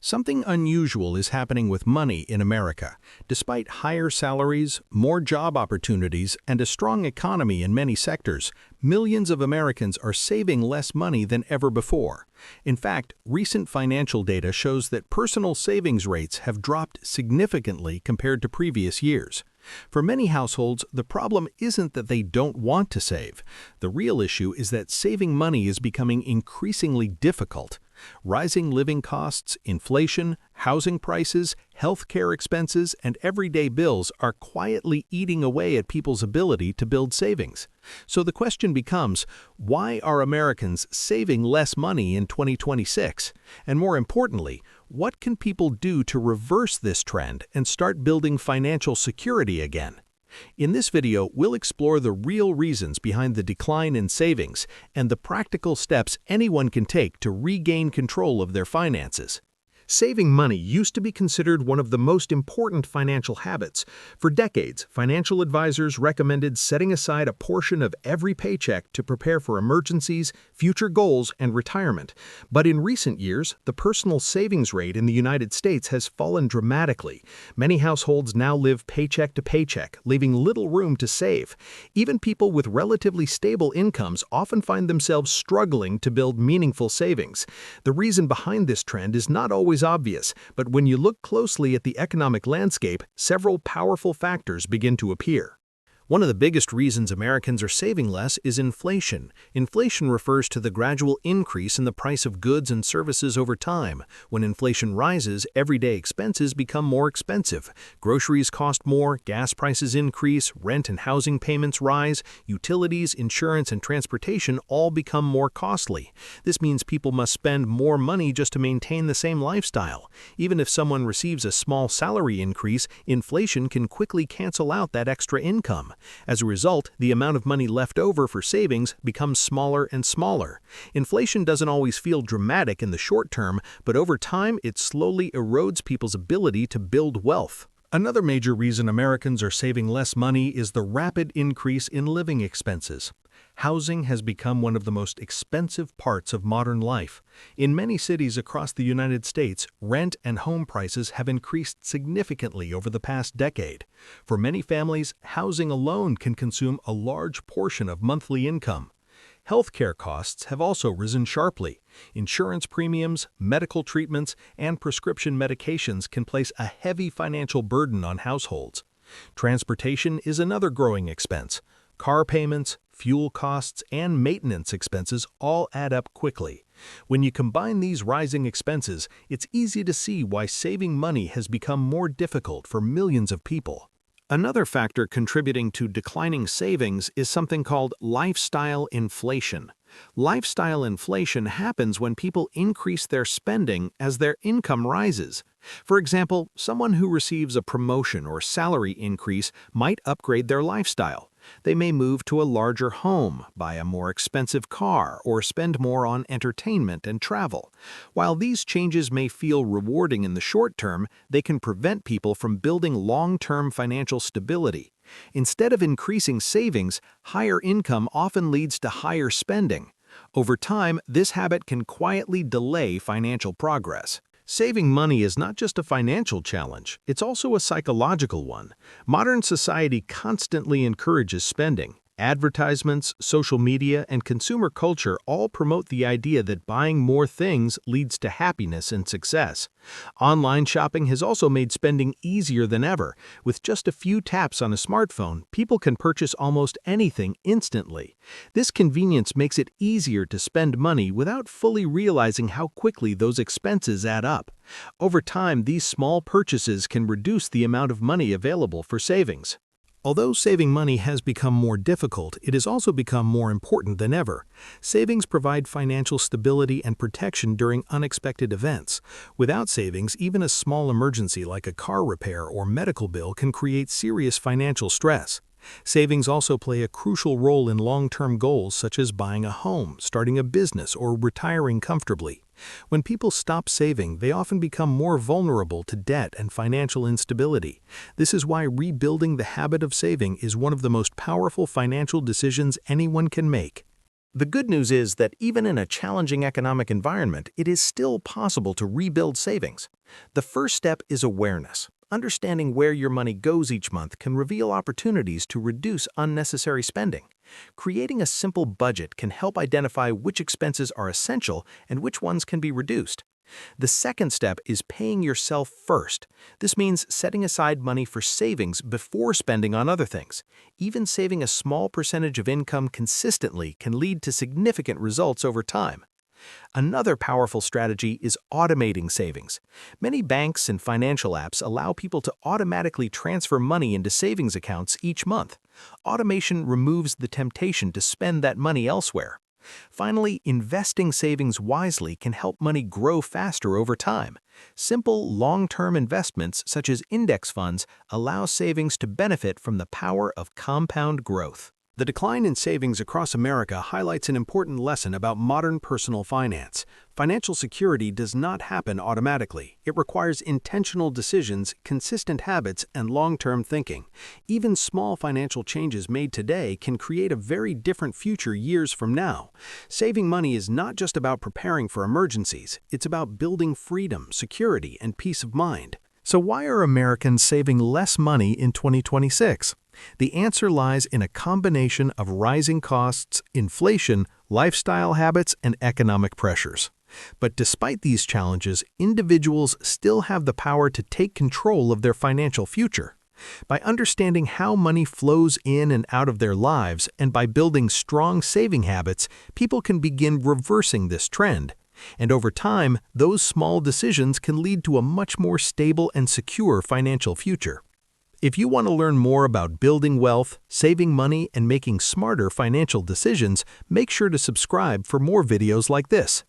Something unusual is happening with money in America. Despite higher salaries, more job opportunities, and a strong economy in many sectors, millions of Americans are saving less money than ever before. In fact, recent financial data shows that personal savings rates have dropped significantly compared to previous years. For many households, the problem isn't that they don't want to save. The real issue is that saving money is becoming increasingly difficult. Rising living costs, inflation, housing prices, healthcare expenses, and everyday bills are quietly eating away at people's ability to build savings. So the question becomes, why are Americans saving less money in 2026? And more importantly, what can people do to reverse this trend and start building financial security again? In this video, we'll explore the real reasons behind the decline in savings and the practical steps anyone can take to regain control of their finances. Saving money used to be considered one of the most important financial habits. For decades, financial advisors recommended setting aside a portion of every paycheck to prepare for emergencies, future goals, and retirement. But in recent years, the personal savings rate in the United States has fallen dramatically. Many households now live paycheck to paycheck, leaving little room to save. Even people with relatively stable incomes often find themselves struggling to build meaningful savings. The reason behind this trend is not always obvious, but when you look closely at the economic landscape, several powerful factors begin to appear. One of the biggest reasons Americans are saving less is inflation. Inflation refers to the gradual increase in the price of goods and services over time. When inflation rises, everyday expenses become more expensive. Groceries cost more, gas prices increase, rent and housing payments rise, utilities, insurance, and transportation all become more costly. This means people must spend more money just to maintain the same lifestyle. Even if someone receives a small salary increase, inflation can quickly cancel out that extra income. As a result, the amount of money left over for savings becomes smaller and smaller. Inflation doesn't always feel dramatic in the short term, but over time it slowly erodes people's ability to build wealth. Another major reason Americans are saving less money is the rapid increase in living expenses. Housing has become one of the most expensive parts of modern life. In many cities across the United States, rent and home prices have increased significantly over the past decade. For many families, housing alone can consume a large portion of monthly income. Healthcare costs have also risen sharply. Insurance premiums, medical treatments, and prescription medications can place a heavy financial burden on households. Transportation is another growing expense. Car payments, fuel costs, and maintenance expenses all add up quickly. When you combine these rising expenses, it's easy to see why saving money has become more difficult for millions of people. Another factor contributing to declining savings is something called lifestyle inflation. Lifestyle inflation happens when people increase their spending as their income rises. For example, someone who receives a promotion or salary increase might upgrade their lifestyle. They may move to a larger home, buy a more expensive car, or spend more on entertainment and travel. While these changes may feel rewarding in the short term, they can prevent people from building long-term financial stability. Instead of increasing savings, higher income often leads to higher spending. Over time, this habit can quietly delay financial progress. Saving money is not just a financial challenge, it's also a psychological one. Modern society constantly encourages spending. Advertisements, social media, and consumer culture all promote the idea that buying more things leads to happiness and success. Online shopping has also made spending easier than ever. With just a few taps on a smartphone, people can purchase almost anything instantly. This convenience makes it easier to spend money without fully realizing how quickly those expenses add up. Over time, these small purchases can reduce the amount of money available for savings. Although saving money has become more difficult, it has also become more important than ever. Savings provide financial stability and protection during unexpected events. Without savings, even a small emergency like a car repair or medical bill can create serious financial stress. Savings also play a crucial role in long-term goals such as buying a home, starting a business, or retiring comfortably. When people stop saving, they often become more vulnerable to debt and financial instability. This is why rebuilding the habit of saving is one of the most powerful financial decisions anyone can make. The good news is that even in a challenging economic environment, it is still possible to rebuild savings. The first step is awareness. Understanding where your money goes each month can reveal opportunities to reduce unnecessary spending. Creating a simple budget can help identify which expenses are essential and which ones can be reduced. The second step is paying yourself first. This means setting aside money for savings before spending on other things. Even saving a small percentage of income consistently can lead to significant results over time. Another powerful strategy is automating savings. Many banks and financial apps allow people to automatically transfer money into savings accounts each month. Automation removes the temptation to spend that money elsewhere. Finally, investing savings wisely can help money grow faster over time. Simple, long-term investments such as index funds allow savings to benefit from the power of compound growth. The decline in savings across America highlights an important lesson about modern personal finance. Financial security does not happen automatically. It requires intentional decisions, consistent habits, and long-term thinking. Even small financial changes made today can create a very different future years from now. Saving money is not just about preparing for emergencies. It's about building freedom, security, and peace of mind. So why are Americans saving less money in 2026? The answer lies in a combination of rising costs, inflation, lifestyle habits, and economic pressures. But despite these challenges, individuals still have the power to take control of their financial future. By understanding how money flows in and out of their lives and by building strong saving habits, people can begin reversing this trend. And over time, those small decisions can lead to a much more stable and secure financial future. If you want to learn more about building wealth, saving money, and making smarter financial decisions, make sure to subscribe for more videos like this.